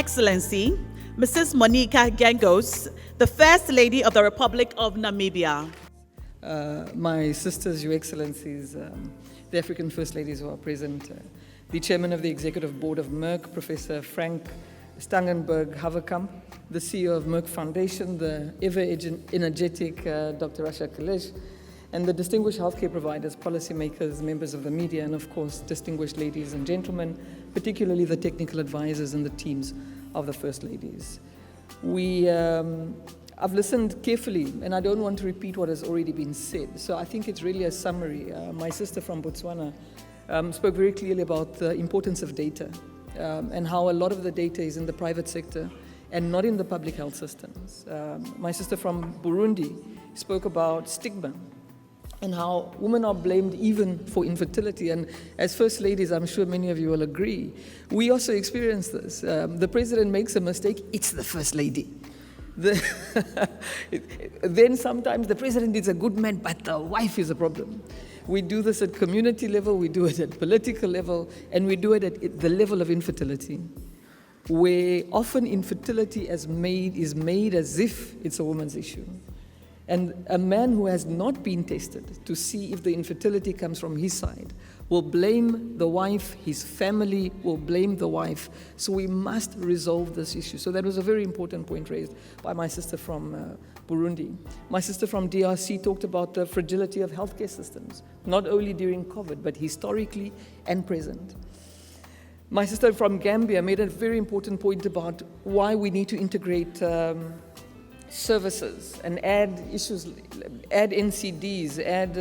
Excellency, Mrs. Monica Geingos, the First Lady of the Republic of Namibia. My sisters, Your Excellencies, the African First Ladies who are present, the Chairman of the Executive Board of Merck, Professor Frank Stangenberg-Haverkamp, the CEO of Merck Foundation, the ever-energetic Dr. Rasha Kelej, and the distinguished healthcare providers, policymakers, members of the media, and of course, distinguished ladies and gentlemen, particularly the technical advisors and the teams of the First Ladies. I've listened carefully, and I don't want to repeat what has already been said, so I think it's really a summary. My sister from Botswana spoke very clearly about the importance of data and how a lot of the data is in the private sector and not in the public health systems. My sister from Burundi spoke about stigma and how women are blamed even for infertility. And as First Ladies, I'm sure many of you will agree, we also experience this. The president makes a mistake, it's the First Lady. Then sometimes the president is a good man, but the wife is a problem. We do this at community level, we do it at political level, and we do it at the level of infertility, where often infertility is made as if it's a woman's issue. And a man who has not been tested to see if the infertility comes from his side will blame the wife, his family will blame the wife. So we must resolve this issue. So that was a very important point raised by my sister from Burundi. My sister from DRC talked about the fragility of healthcare systems, not only during COVID, but historically and present. My sister from Gambia made a very important point about why we need to integrate services and add issues, add NCDs, add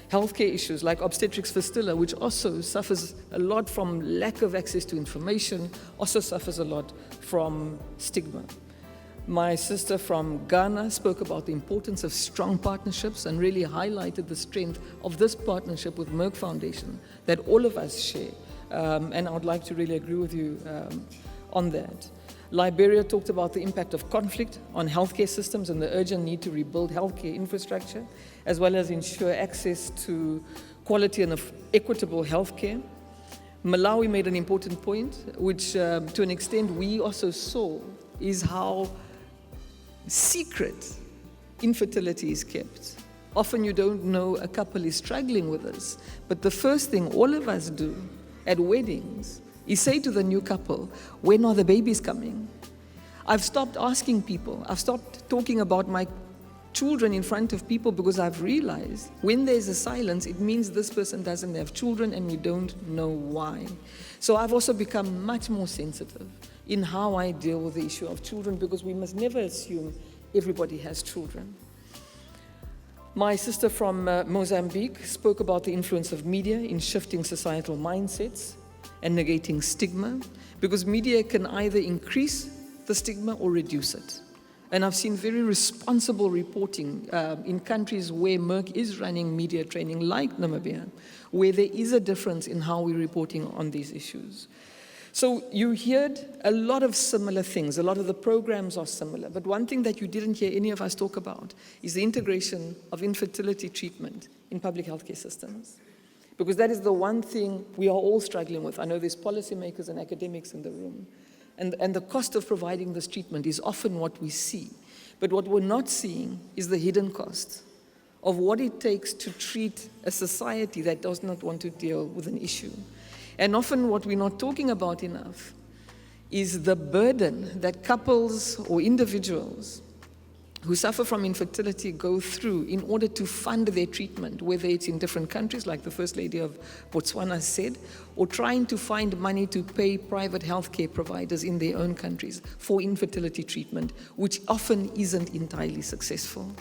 healthcare issues like obstetrics fistula, which also suffers a lot from lack of access to information, also suffers a lot from stigma. My sister from Ghana spoke about the importance of strong partnerships and really highlighted the strength of this partnership with Merck Foundation that all of us share. And I would like to really agree with you on that. Liberia talked about the impact of conflict on healthcare systems and the urgent need to rebuild healthcare infrastructure, as well as ensure access to quality and equitable healthcare. Malawi made an important point, which to an extent we also saw, is how secret infertility is kept. Often you don't know a couple is struggling with this, but the first thing all of us do at weddings is say to the new couple, when are the babies coming? I've stopped asking people. I've stopped talking about my children in front of people because I've realized when there's a silence, it means this person doesn't have children and we don't know why. So I've also become much more sensitive in how I deal with the issue of children because we must never assume everybody has children. My sister from Mozambique spoke about the influence of media in shifting societal mindsets and negating stigma, because media can either increase the stigma or reduce it. And I've seen very responsible reporting in countries where Merck is running media training, like Namibia, where there is a difference in how we're reporting on these issues. So you heard a lot of similar things, a lot of the programs are similar, but one thing that you didn't hear any of us talk about is the integration of infertility treatment in public healthcare systems. Because that is the one thing we are all struggling with. I know there's policymakers and academics in the room. And the cost of providing this treatment is often what we see. But what we're not seeing is the hidden cost of what it takes to treat a society that does not want to deal with an issue. And often what we're not talking about enough is the burden that couples or individuals who suffer from infertility go through in order to fund their treatment, whether it's in different countries, like the First Lady of Botswana said, or trying to find money to pay private healthcare providers in their own countries for infertility treatment, which often isn't entirely successful.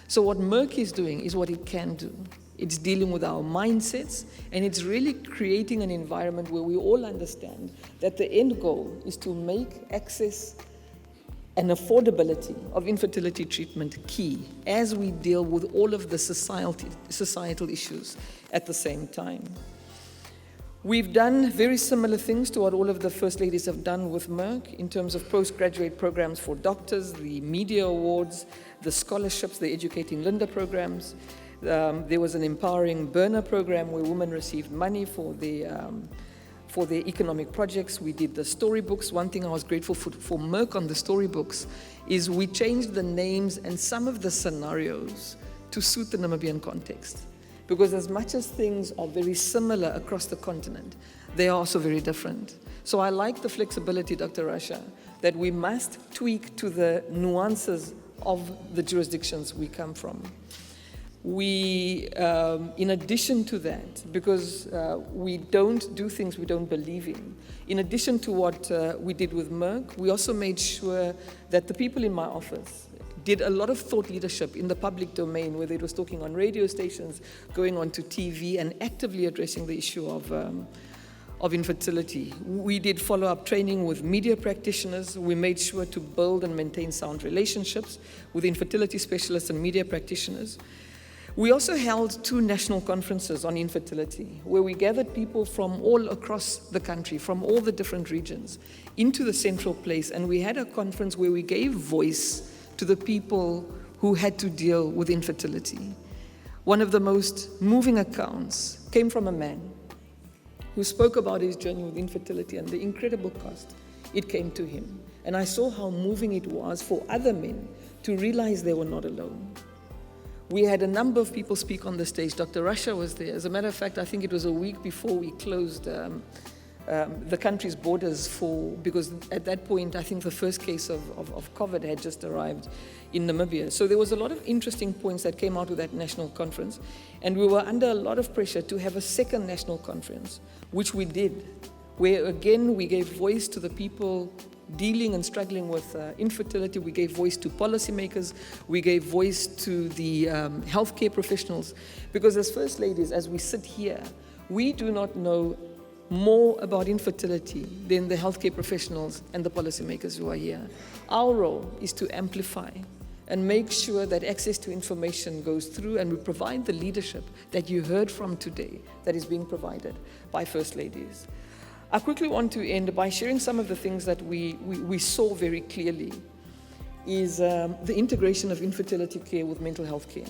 So what Merck is doing is what it can do. It's dealing with our mindsets, and it's really creating an environment where we all understand that the end goal is to make access and affordability of infertility treatment key as we deal with all of the societal issues at the same time. We've done very similar things to what all of the First Ladies have done with Merck in terms of postgraduate programs for doctors, the media awards, the scholarships, the Educating Linda programs. There was an Empowering Burner program where women received money for the for their economic projects. We did the storybooks. One thing I was grateful for Merck on the storybooks is we changed the names and some of the scenarios to suit the Namibian context. Because as much as things are very similar across the continent, they are also very different. So I like the flexibility, Dr. Rasha, that we must tweak to the nuances of the jurisdictions we come from. We, in addition to that, because we don't do things we don't believe in addition to what we did with Merck, we also made sure that the people in my office did a lot of thought leadership in the public domain, whether it was talking on radio stations, going onto TV, and actively addressing the issue of infertility. We did follow-up training with media practitioners. We made sure to build and maintain sound relationships with infertility specialists and media practitioners. We also held 2 national conferences on infertility, where we gathered people from all across the country, from all the different regions, into the central place, and we had a conference where we gave voice to the people who had to deal with infertility. One of the most moving accounts came from a man who spoke about his journey with infertility and the incredible cost it came to him. And I saw how moving it was for other men to realize they were not alone. We had a number of people speak on the stage. Dr. Rasha was there. As a matter of fact, I think it was a week before we closed the country's borders because at that point, I think the first case of COVID had just arrived in Namibia. So there was a lot of interesting points that came out of that national conference. And we were under a lot of pressure to have a second national conference, which we did, where again, we gave voice to the people dealing and struggling with infertility. We gave voice to policymakers. We gave voice to the healthcare professionals. Because as First Ladies, as we sit here, we do not know more about infertility than the healthcare professionals and the policymakers who are here. Our role is to amplify and make sure that access to information goes through, and we provide the leadership that you heard from today that is being provided by First Ladies. I quickly want to end by sharing some of the things that we saw very clearly is the integration of infertility care with mental health care.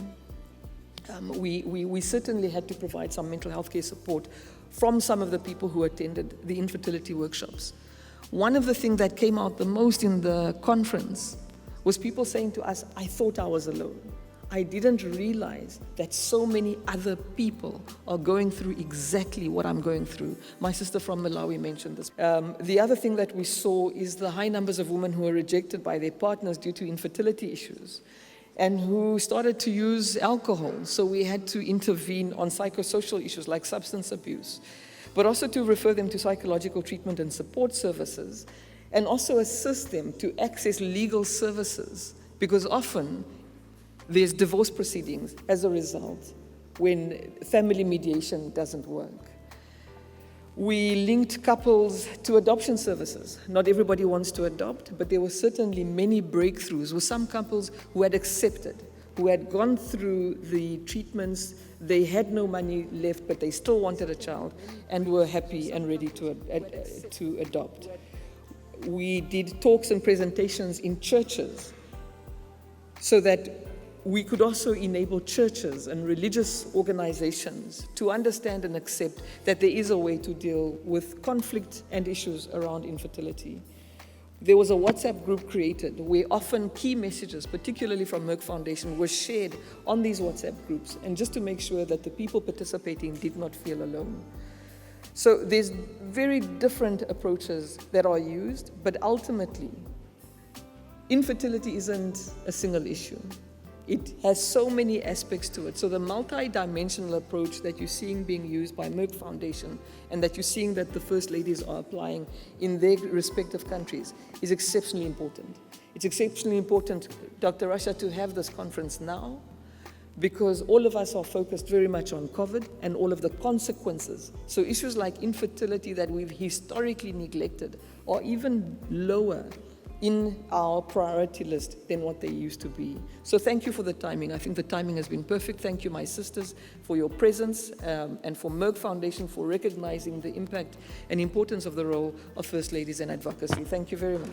We certainly had to provide some mental health care support from some of the people who attended the infertility workshops. One of the things that came out the most in the conference was people saying to us, I thought I was alone. I didn't realize that so many other people are going through exactly what I'm going through. My sister from Malawi mentioned this. The other thing that we saw is the high numbers of women who were rejected by their partners due to infertility issues and who started to use alcohol. So we had to intervene on psychosocial issues like substance abuse, but also to refer them to psychological treatment and support services, and also assist them to access legal services, because often there's divorce proceedings as a result when family mediation doesn't work. We linked couples to adoption services. Not everybody wants to adopt, but there were certainly many breakthroughs with some couples who had accepted, who had gone through the treatments, they had no money left, but they still wanted a child and were happy and ready to adopt. We did talks and presentations in churches so that we could also enable churches and religious organizations to understand and accept that there is a way to deal with conflict and issues around infertility. There was a WhatsApp group created where often key messages, particularly from Merck Foundation, were shared on these WhatsApp groups, and just to make sure that the people participating did not feel alone. So there's very different approaches that are used, but ultimately, infertility isn't a single issue. It has so many aspects to it. So the multi-dimensional approach that you're seeing being used by Merck Foundation and that you're seeing that the First Ladies are applying in their respective countries is exceptionally important. It's exceptionally important, Dr. Rasha, to have this conference now, because all of us are focused very much on COVID and all of the consequences. So issues like infertility that we've historically neglected are even lower in our priority list than what they used to be. So thank you for the timing. I think the timing has been perfect. Thank you, my sisters, for your presence, and for Merck Foundation for recognizing the impact and importance of the role of First Ladies and advocacy. Thank you very much.